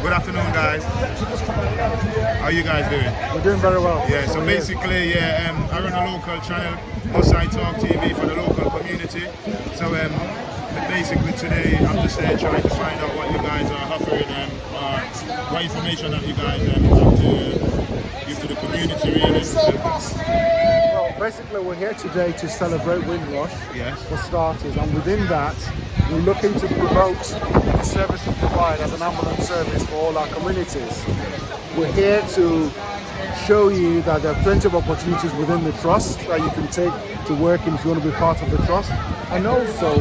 Good afternoon, guys. How are you guys doing? We're doing very well. Yeah, so basically, I run a local channel, Outside Talk TV, for the local community. So basically today, I'm just trying to find out what you guys are offering, what information that you guys have to give to the community, really. Well, basically, we're here today to celebrate Windrush, Yes. for starters, and within that, we're looking to promote the service we provide as an ambulance service for all our communities. We're here to show you that there are plenty of opportunities within the trust that you can take to work in if you want to be part of the trust. And also,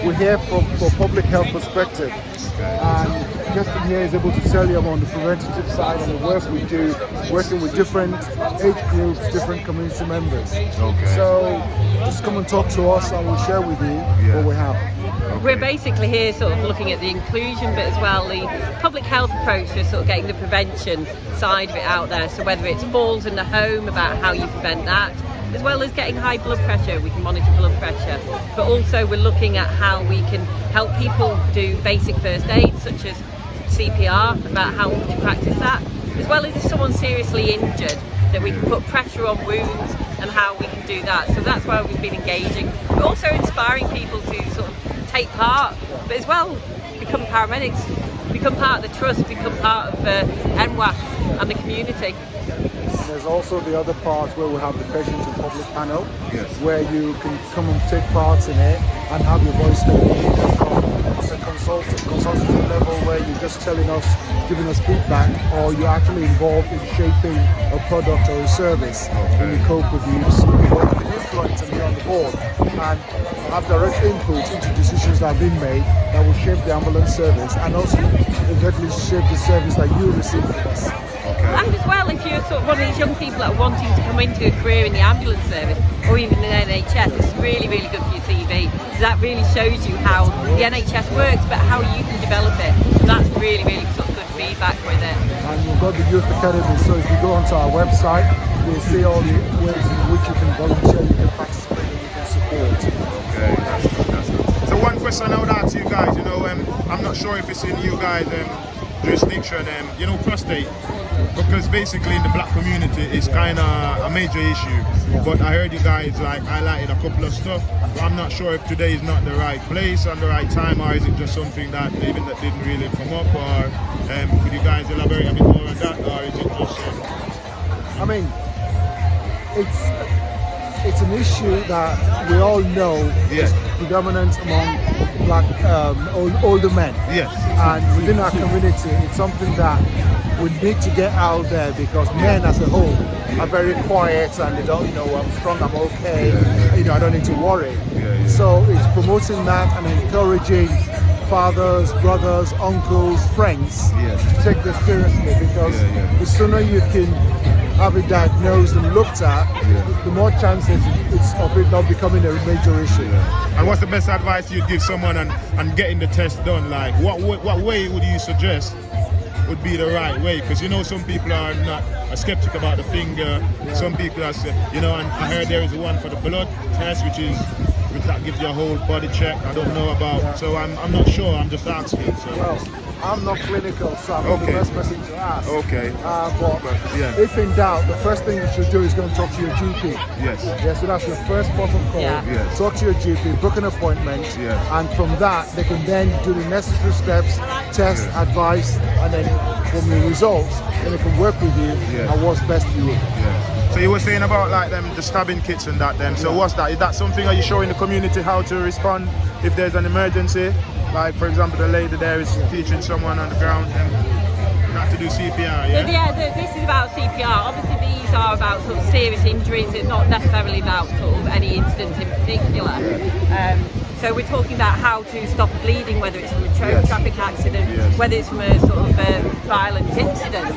we're here for public health perspective. And Justin here is able to tell you about the preventative side and the work we do, working with different age groups, different community members. Okay. So just come and talk to us and we'll share with you what we have. We're basically here sort of looking at the inclusion bit as well, the public health approach to sort of getting the prevention side of it out there. So whether it's falls in the home, about how you prevent that, as well as getting high blood pressure, we can monitor blood pressure. But also we're looking at how we can help people do basic first aid, such as CPR, about how to practice that, as well as if someone's seriously injured, that we can put pressure on wounds and how we can do that. So that's why we've been engaging. We're also inspiring people to sort of take part, but as well become paramedics, become part of the trust, become part of NWAS and the community. And there's also the other part where we have the patient and public panel, Yes. where you can come and take part in it and have your voice heard, either from as a consultative level where you're just telling us, giving us feedback, or you're actually involved in shaping a product or a service in the co-produce, or you can influence and be on the board and have direct input into decisions that have been made that will shape the ambulance service and also eventually shape the service that you receive from us. And as well, if you're sort of one of these young people that are wanting to come into a career in the ambulance service or even in the NHS, it's really, really good for your CV. That really shows you how the NHS works, but how you can develop it. And that's really, really sort of good feedback with it. And we've got the Youth Academy, so if you go onto our website, you'll see all the ways in which you can volunteer, you can participate, and you can support. Okay, that's good. So one question I would ask you guys, I'm not sure if it's in you guys' jurisdiction, prostate, because basically in the black community it's kind of a major issue, but I heard you guys highlighted a couple of stuff. I'm not sure if today is not the right place and the right time, or is it just something that maybe that didn't really come up, or could you guys elaborate a bit more on that, or is it just I mean, it's an issue that we all know is predominant among black older men. Yes. And within our community, it's something that we need to get out there, because men as a whole are very quiet and they don't, I'm strong, I'm okay, I don't need to worry. So it's promoting that and encouraging fathers, brothers, uncles, friends to take this seriously, because the sooner you can have it diagnosed and looked at, the more chances it's of it not becoming a major issue. And what's the best advice you'd give someone on getting the test done? Like, what way would you suggest would be the right way? Because some people are not skeptic about the finger. Some people are, and I heard there is one for the blood test, which that gives you a whole body check. I don't know about, so I'm not sure. I'm just asking. So. Well, I'm not clinical, so I'm not the best person to ask. Okay. But if in doubt, the first thing you should do is go and talk to your GP. Yes. So that's your first port of call. Yes. Talk to your GP, book an appointment, and from that they can then do the necessary steps, test, advice, and then from the results, then they can work with you on what's best for you. So you were saying about the stabbing kits and that then. So what's that? Is that something, are you showing the community how to respond if there's an emergency? Like, for example, the lady there is teaching someone on the ground not to do CPR, This is about CPR. Obviously these are about sort of serious injuries. It's not necessarily about sort of any incident in particular. So we're talking about how to stop bleeding, whether it's from a traffic accident, whether it's from a sort of violent incident.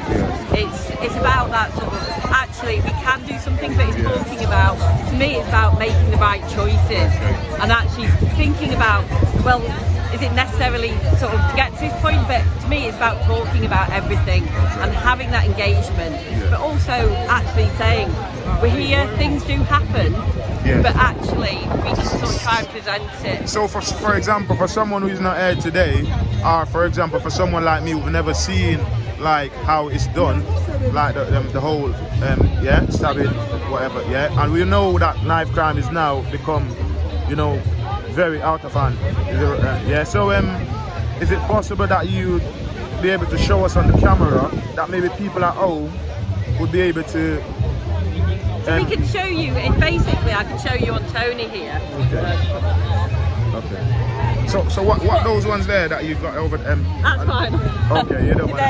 It's about that sort of, actually we can do something, but it's talking about, to me it's about making the right choices and actually thinking about, well, is it necessarily sort of to get to this point? But to me, it's about talking about everything and having that engagement, but also actually saying, we're here, things do happen, but actually we can sort of try and present it. So for example, for someone who's not here today, or for example, for someone like me who've never seen like how it's done, like the whole stabbing, whatever, and we know that knife crime is now become, you know, very out of hand. So is it possible that you be able to show us on the camera that maybe people at home would be able to? So we can show you. Basically, I can show you on Tony here. Okay. So what those ones there that you've got over? That's fine. Okay, you don't want.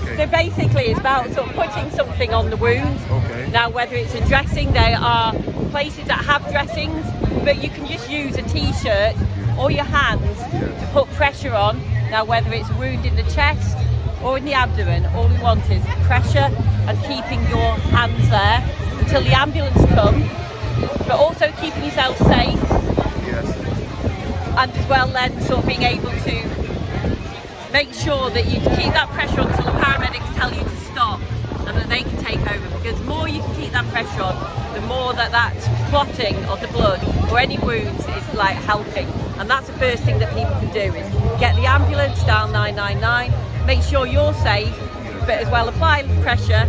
Okay. So basically, it's about sort of putting something on the wound. Okay. Now, whether it's a dressing, there are places that have dressings, but you can just use a T-shirt or your hands to put pressure on. Now, whether it's a wound in the chest or in the abdomen, all we want is pressure and keeping your hands there until the ambulance comes, but also keeping yourself safe. Yes. And as well then sort of being able to make sure that you keep that pressure on until the paramedics tell you to stop and that they can take over, because the more you can keep that pressure on, the more that clotting of the blood or any wounds is like helping. And that's the first thing that people can do, is get the ambulance, dial 999, make sure you're safe, but as well apply pressure,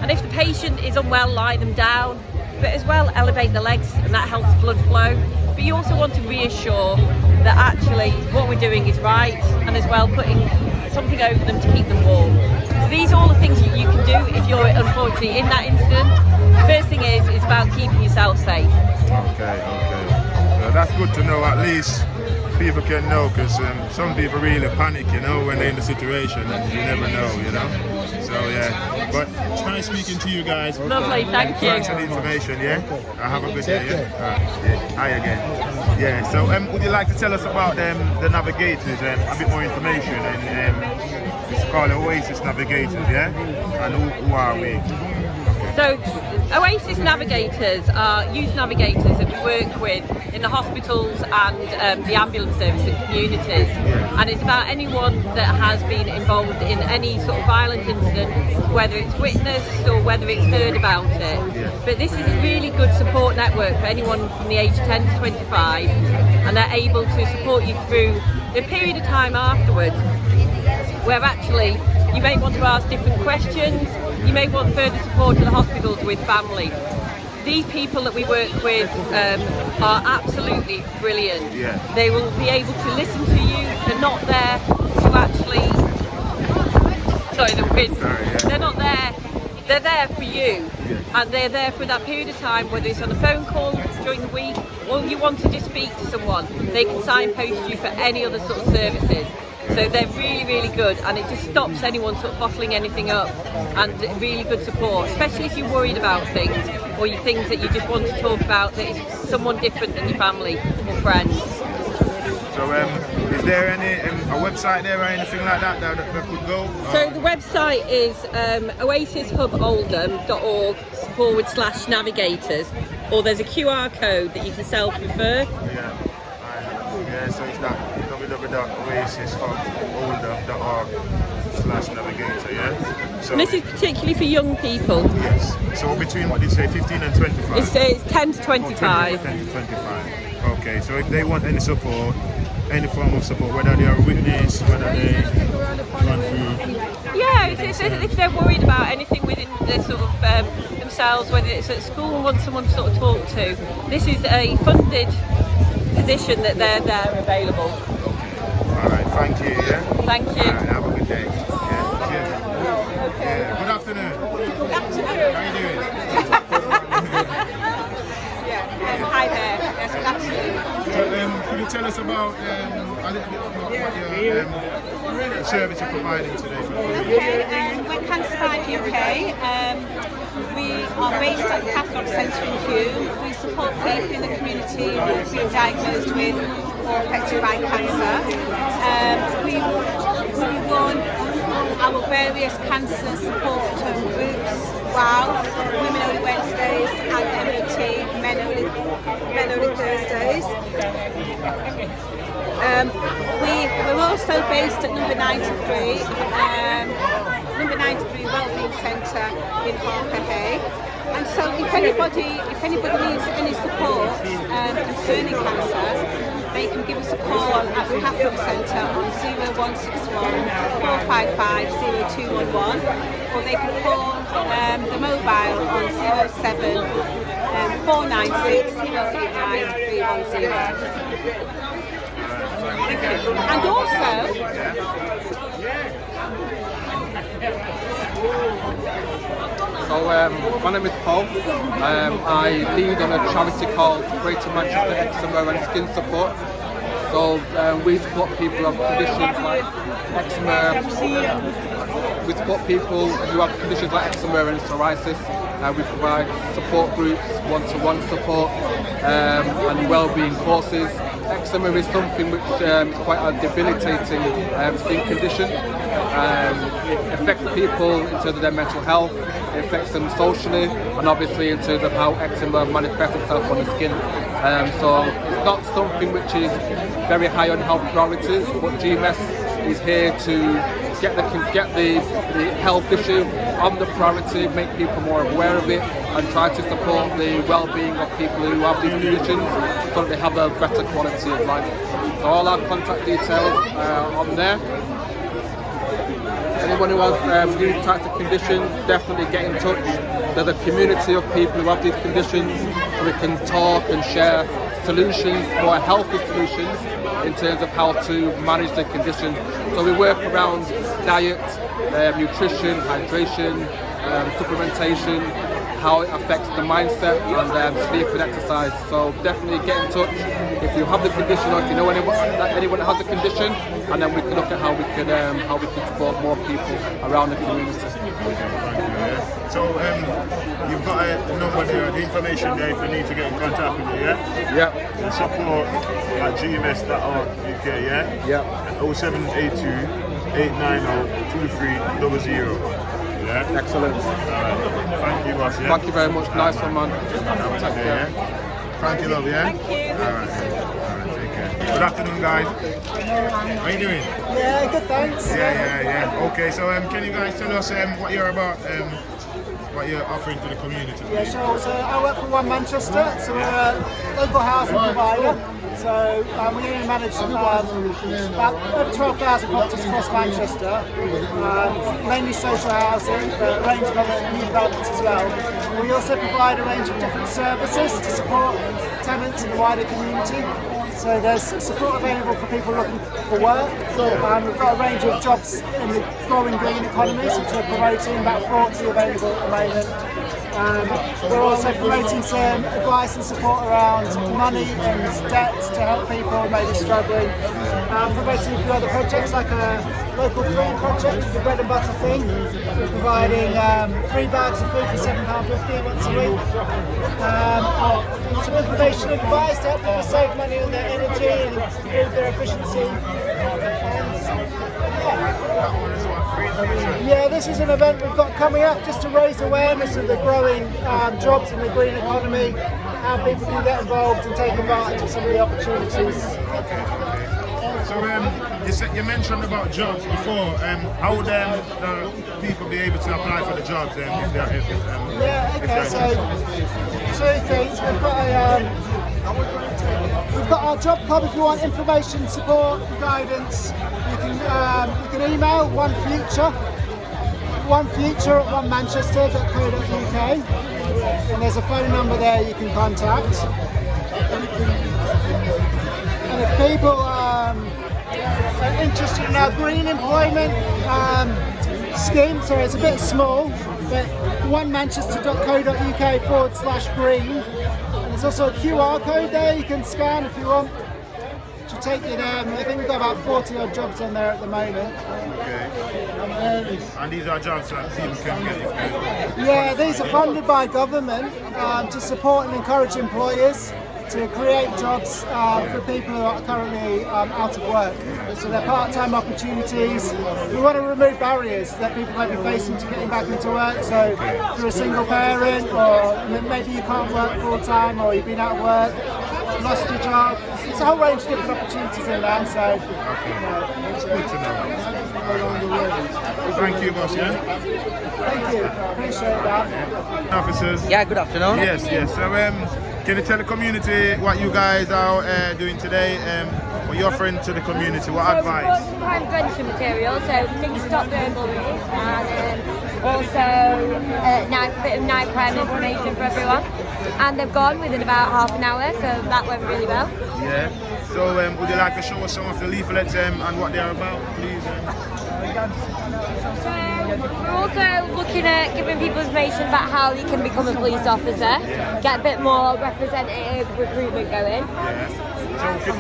and if the patient is unwell, lie them down, but as well elevate the legs, and that helps blood flow. But you also want to reassure that actually what we're doing is right, and as well putting something over them to keep them warm. So these are all the things that you can do if you're unfortunately in that incident. The first thing is about keeping yourself safe. Okay. That's good to know. At least people can know, because some people really panic, you know, when they're in the situation, and you never know, you know. So yeah, but it's nice speaking to you guys. Lovely, thank you. Thanks for the information. Have a good day. Hi again. Yeah. So would you like to tell us about the navigators, a bit more information? And it's called Oasis Navigators, and who are we? So Oasis navigators are youth navigators that we work with in the hospitals and the ambulance service and communities. And it's about anyone that has been involved in any sort of violent incident, whether it's witnessed or whether it's heard about it. But this is a really good support network for anyone from the age of 10 to 25, and they're able to support you through the period of time afterwards, where actually you may want to ask different questions, you may want further support to the hospitals with family. These people that we work with are absolutely brilliant. They will be able to listen to you. They're not there to actually... Sorry, the wind. They're not there. They're there for you. And they're there for that period of time, whether it's on a phone call during the week or you want to just speak to someone. They can signpost you for any other sort of services. So they're really, really good, and it just stops anyone sort of bottling anything up, and really good support, especially if you're worried about things or you things that you just want to talk about that is someone different than your family or friends. So is there any a website there or anything like that that could go? So the website is oasishuboldham.org/navigators, or there's a QR code that you can self-refer. So it's that www.oasishuboldham.org/navigator, So and this is particularly for young people. Yes. So between, what did you say, 15 and 25? It's 10 to 25. 10 to 25. Okay, so if they want any support, any form of support, whether they are a witness, whether they run through... Yeah, if they're worried about anything within their sort of themselves, whether it's at school and want someone to sort of talk to, this is a funded position that they're there available. All right, thank you. Thank you. All right, have a good day. Cheers. Good afternoon. Good afternoon. How are you doing? Hi there. Yes, good afternoon. So, could you tell us about a little bit about your service you're providing today for the community? Okay, we're Cancer UK. We are based at the Catholic Centre in Hume. We support people in the community who have been diagnosed with or affected by cancer. We run our various cancer support groups, WOW, Women Only Wednesdays, and MET, Men Only Thursdays. We're also based at number 93, number 93 Wellbeing Centre in Harper Hay. And so if anybody needs any support concerning cancer, they can give us a call at the Catholic Centre on 0161 455 0211, or they can call the mobile on 07 496 089 310. And also, so my name is Paul. I lead on a charity called Greater Manchester Eczema and Skin Support. So we support people who have conditions like eczema. We support people who have conditions like eczema and psoriasis. We provide support groups, one-to-one support, and well-being courses. Eczema is something which is quite a debilitating skin condition. It affects people in terms of their mental health, it affects them socially, and obviously in terms of how eczema manifests itself on the skin. So it's not something which is very high on health priorities, but GMS is here to get the health issue on the priority, make people more aware of it, and try to support the well-being of people who have these conditions so that they have a better quality of life. So all our contact details are on there. Anyone who has these types of conditions, definitely get in touch. There's a community of people who have these conditions, so we can talk and share solutions, more healthy solutions in terms of how to manage the condition. So we work around diet, nutrition, hydration, supplementation, how it affects the mindset, and sleep and exercise. So definitely get in touch if you have the condition, or if you know anyone that has the condition, and then we can look at how we can support more people around the community. So you've got a number there, the information there if you need to get in contact with you, yeah? Yeah. And support at gms.org.uk, yeah? Yeah. 0782 890 2300. Yeah? Excellent. Thank you, boss, yeah? Thank you very much. Nice one, man. Take care, yeah? Thank you, love, yeah? thank you. Alright, take care. Good afternoon, guys. How you doing? Yeah, good, thanks. Yeah. Okay, so can you guys tell us what you're about, what you're offering to the community? Yeah, sure. So I work for One Manchester, so we're a local housing provider. So we only manage about over 12,000 properties across Manchester, mainly social housing, but a range of other new developments as well. We also provide a range of different services to support tenants in the wider community. So there's support available for people looking for work. We've got a range of jobs in the growing green economies, which we're promoting, about 40 available at the moment. We're also promoting some advice and support around money and debt to help people maybe struggling. Promoting a few other projects like a local food project, the bread and butter thing. We're providing 3 bags of food for £7.50 once a week. Some information and advice to help people save money on their energy and improve their efficiency. Yeah, this is an event we've got coming up just to raise awareness of the growing jobs in the green economy, how people can get involved and take advantage of some of the opportunities. So you mentioned about jobs before. How would the people be able to apply for the jobs if they're So 2 things. We've got our job club. If you want information, support, guidance, you can email onefuture at onemanchester.co.uk, and there's a phone number there you can contact. And if people are interested in our green employment scheme, so it's a bit small, but onemanchester.co.uk/green. There's also a QR code there you can scan if you want to take you there. I think we've got about 40 odd jobs on there at the moment. Okay. And these are jobs that people can get? Yeah, these are funded by government to support and encourage employers to create jobs for people who are currently out of work. So they're part-time opportunities. We want to remove barriers that people might be facing to getting back into work. So if you're a single parent, or maybe you can't work full-time, or you've been out of work, lost your job. It's a whole range of different opportunities in there. So It's good to know. Thank you, boss. Yeah. thank you. Appreciate that. Officers. Yeah, good afternoon. Yes. So Can you tell the community what you guys are doing today? What you're offering to the community? What So advice? we've got some crime prevention material, so things to stop doing bullying, and also a bit of night crime information for everyone. And they've gone within about half an hour, so that went really well. Yeah. So would you like to show us some of the leaflets and what they're about, please? So we're also looking at giving people information about how you can become a police officer, get a bit more representative recruitment going. So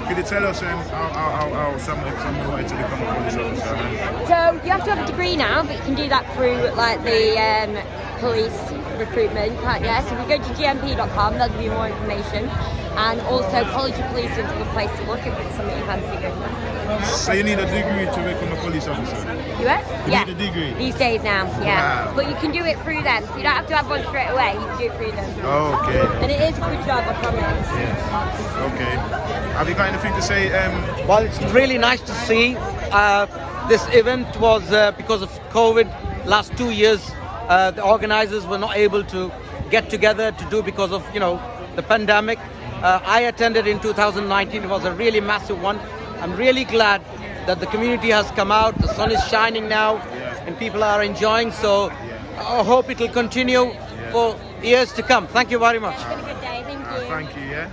could you tell us how someone wanted to become a police officer? So you have to have a degree now, but you can do that through like the police recruitment, can't you? So if you go to gmp.com, that'll give you more information. And also College of Police is a good place to look if it's something you fancy doing. So you need a degree to become a police officer? You what? You need a degree? These days now, yeah. Wow. But you can do it through them, so you don't have to have one straight away, you can do it through them. Okay. And it is a good job, I promise. Yeah. Okay. Have you got anything to say? Well, it's really nice to see. This event was because of COVID. Last 2 years, the organizers were not able to get together to do because of the pandemic. I attended in 2019. It was a really massive one. I'm really glad that the community has come out. The sun is shining now, and people are enjoying. So I hope it will continue for years to come. Thank you very much. It's been a good day, thank you. Thank you. Yeah.